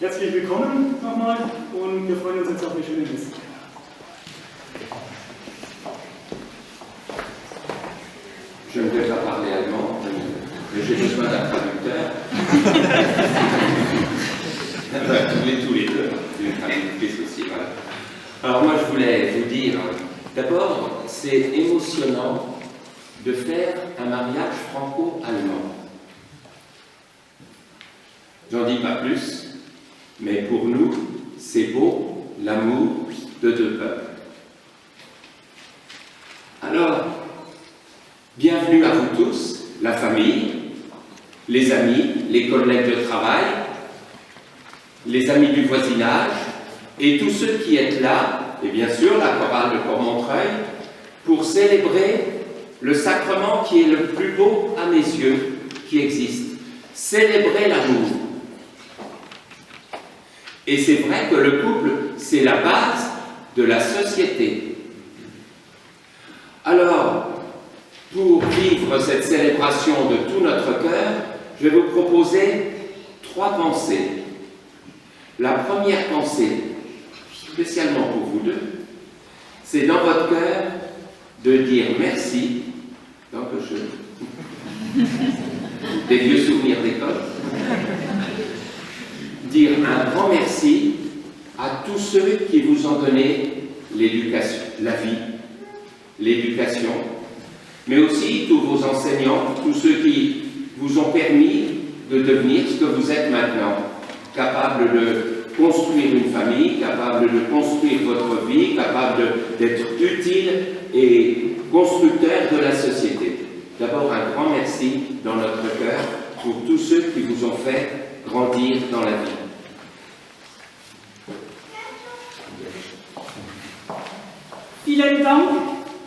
Herzlich willkommen nochmal und wir freuen uns jetzt auf eine schöne Messe. Je ne vais pas parler allemand, mais j'ai besoin d'un traducteur. Tous les deux, une traductrice aussi, voilà. Alors moi je voulais vous dire, d'abord c'est émotionnant de faire un mariage franco-allemand. J'en dis pas plus, mais pour nous, c'est beau, l'amour de deux peuples. Alors, bienvenue à vous tous, la famille, les amis, les collègues de travail, les amis du voisinage et tous ceux qui êtes là, et bien sûr la chorale de Port-Montreuil, pour célébrer le sacrement qui est le plus beau à mes yeux qui existe. Célébrer l'amour. Et c'est vrai que le couple, c'est la base de la société. Alors, pour vivre cette célébration de tout notre cœur, je vais vous proposer 3 pensées. La première pensée, spécialement pour vous deux, c'est dans votre cœur de dire merci, des vieux souvenirs d'école, dire un grand merci à tous ceux qui vous ont donné l'éducation, la vie, l'éducation, mais aussi tous vos enseignants, tous ceux qui vous ont permis de devenir ce que vous êtes maintenant, capable de construire une famille, capable de construire votre vie, capable d'être utile et constructeur de la société. D'abord, un grand merci dans notre cœur pour tous ceux qui vous ont fait grandir dans la vie. Vielen Dank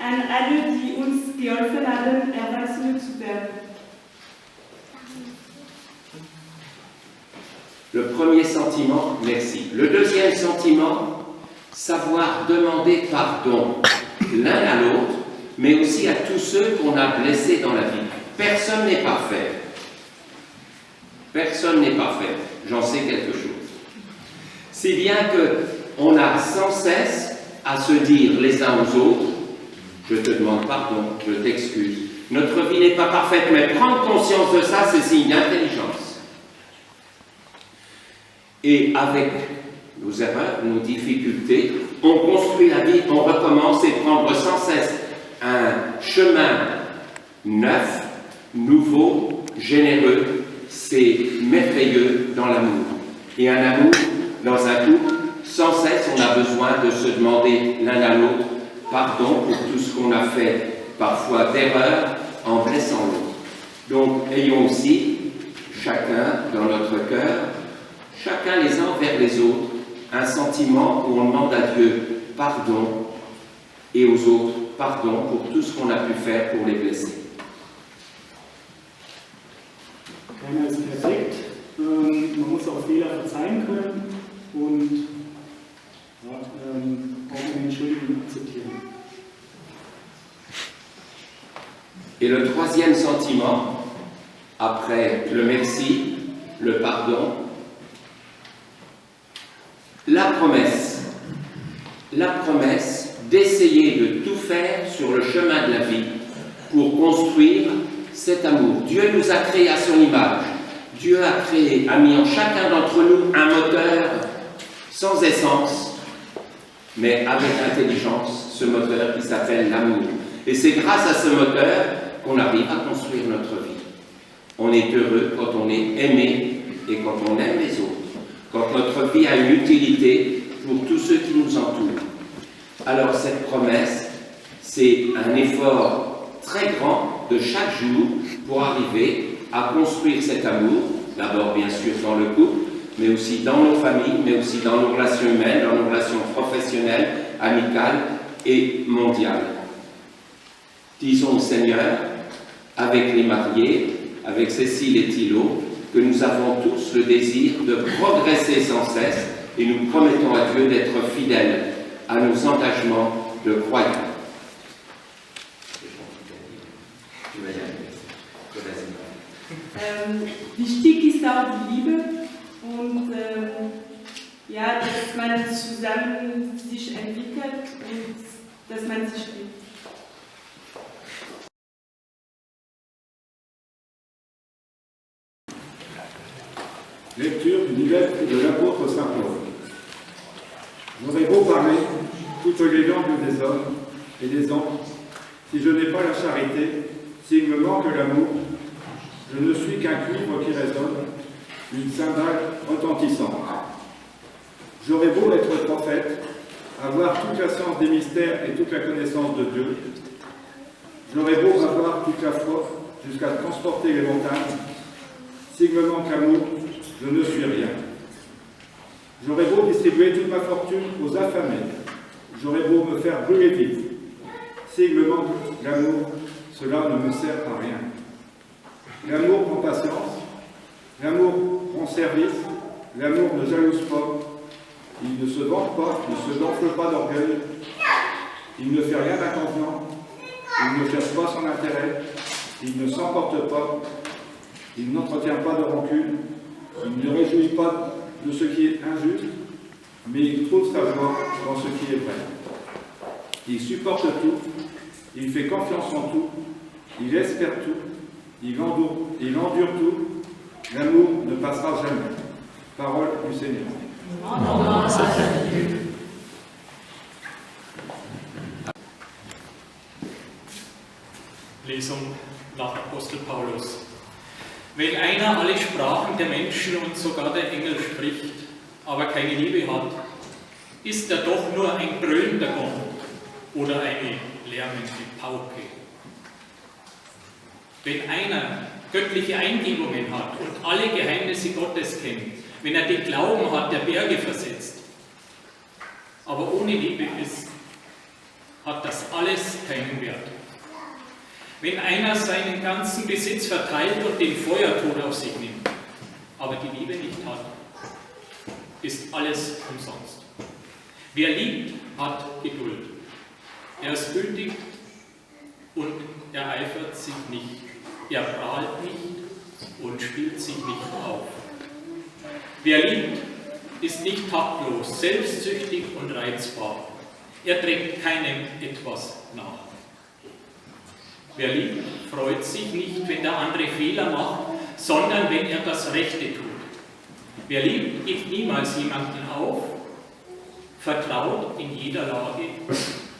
an alle, die uns geholfen haben, Erwachsene zu werden. Le premier sentiment, merci. Le deuxième sentiment, savoir demander pardon l'un à l'autre, mais aussi à tous ceux qu'on a blessés dans la vie. Personne n'est parfait. Personne n'est parfait. J'en sais quelque chose. Si bien qu'on a sans cesse à se dire les uns aux autres, je te demande pardon, je t'excuse. Notre vie n'est pas parfaite, mais prendre conscience de ça, c'est signe d'intelligence. Et avec nos erreurs, nos difficultés, on construit la vie, on recommence et prendre sans cesse un chemin neuf, nouveau, généreux, c'est merveilleux dans l'amour. Et un amour dans un couple, sans cesse, on a besoin de se demander l'un à l'autre pardon pour tout ce qu'on a fait, parfois d'erreur, en blessant l'autre. Donc, ayons aussi, chacun dans notre cœur, chacun les uns vers les autres, un sentiment où on demande à Dieu pardon et aux autres pardon pour tout ce qu'on a pu faire pour les blesser. Keiner ist perfekt, man muss auch Fehler verzeihen können und auch eine Entschuldigung akzeptieren. Et le troisième sentiment, après le merci, le pardon, la promesse d'essayer de tout faire sur le chemin de la vie pour construire cet amour. Dieu nous a créés à son image. Dieu a mis en chacun d'entre nous un moteur sans essence, mais avec intelligence, ce moteur qui s'appelle l'amour. Et c'est grâce à ce moteur qu'on arrive à construire notre vie. On est heureux quand on est aimé et quand on aime les autres. Quand notre vie a une utilité pour tous ceux qui nous entourent. Alors cette promesse, c'est un effort très grand de chaque jour pour arriver à construire cet amour, d'abord bien sûr dans le couple, mais aussi dans nos familles, mais aussi dans nos relations humaines, dans nos relations professionnelles, amicales et mondiales. Disons au Seigneur, avec les mariés, avec Cécile et Thilo, que nous avons tous le désir de progresser sans cesse et nous promettons à Dieu d'être fidèles à nos engagements de croyants. Wichtig ist auch die Liebe und ja, dass man zusammen sich entwickelt und dass man sich liebt. Lecture du livre de l'apôtre Saint Paul. J'aurais beau parler toutes les langues des hommes et des anges, si je n'ai pas la charité, s'il me manque l'amour, je ne suis qu'un cuivre qui résonne, une cymbale retentissante. J'aurais beau être prophète, avoir toute la science des mystères et toute la connaissance de Dieu, j'aurais beau avoir toute la foi jusqu'à transporter les montagnes, s'il me manque l'amour, je ne suis rien. J'aurais beau distribuer toute ma fortune aux affamés, j'aurais beau me faire brûler vif. S'il me manque l'amour, cela ne me sert à rien. L'amour prend patience, l'amour rend service, l'amour ne jalouse pas, il ne se vante pas, ne se gonfle pas d'orgueil, il ne fait rien d'inconvenant, il ne cherche pas son intérêt, il ne s'emporte pas, il n'entretient pas de rancune, il ne réjouit pas de ce qui est injuste, mais il trouve sa joie dans ce qui est vrai. Il supporte tout, il fait confiance en tout, il espère tout, il endure tout, l'amour ne passera jamais. Parole du Seigneur. Lesung nach Apostel Paulus. Wenn einer alle Sprachen der Menschen und sogar der Engel spricht, aber keine Liebe hat, ist er doch nur ein brüllender Gong oder eine lärmende Pauke. Wenn einer göttliche Eingebungen hat und alle Geheimnisse Gottes kennt, wenn er den Glauben hat, der Berge versetzt, aber ohne Liebe ist, hat das alles keinen Wert. Wenn einer seinen ganzen Besitz verteilt und den Feuertod auf sich nimmt, aber die Liebe nicht hat, ist alles umsonst. Wer liebt, hat Geduld. Er ist gütig und er eifert sich nicht. Er prahlt nicht und spielt sich nicht auf. Wer liebt, ist nicht taktlos, selbstsüchtig und reizbar. Er trägt keinem etwas nach. Wer liebt, freut sich nicht, wenn der andere Fehler macht, sondern wenn er das Rechte tut. Wer liebt, gibt niemals jemanden auf, vertraut in jeder Lage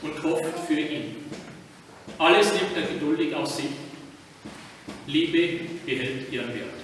und hofft für ihn. Alles nimmt er geduldig auf sich. Liebe behält ihren Wert.